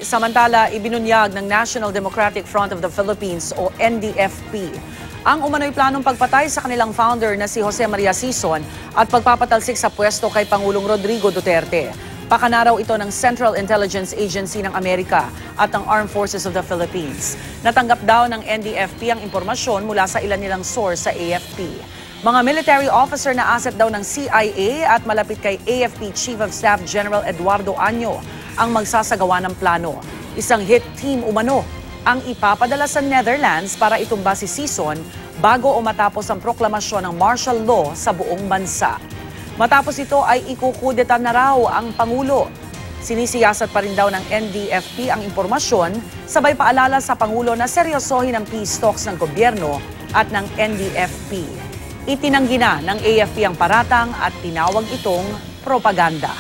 Samantala, ibinunyag ng National Democratic Front of the Philippines o NDFP ang umano'y planong pagpatay sa kanilang founder na si Jose Maria Sison at pagpapatalsik sa pwesto kay Pangulong Rodrigo Duterte. Pakanaraw ito ng Central Intelligence Agency ng Amerika at ng Armed Forces of the Philippines. Natanggap daw ng NDFP ang impormasyon mula sa ilan nilang source sa AFP. Mga military officer na asset daw ng CIA at malapit kay AFP Chief of Staff General Eduardo Año ang magsasagawa ng plano. Isang hit team umano ang ipapadala sa Netherlands para itumba si Sison bago o matapos ang proklamasyon ng martial law sa buong bansa. Matapos ito ay ikukudeta na raw ang Pangulo. Sinisiyasat pa rin daw ng NDFP ang impormasyon, sabay paalala sa Pangulo na seryosohin ang peace talks ng gobyerno at ng NDFP. Itinanggi na ng AFP ang paratang at tinawag itong propaganda.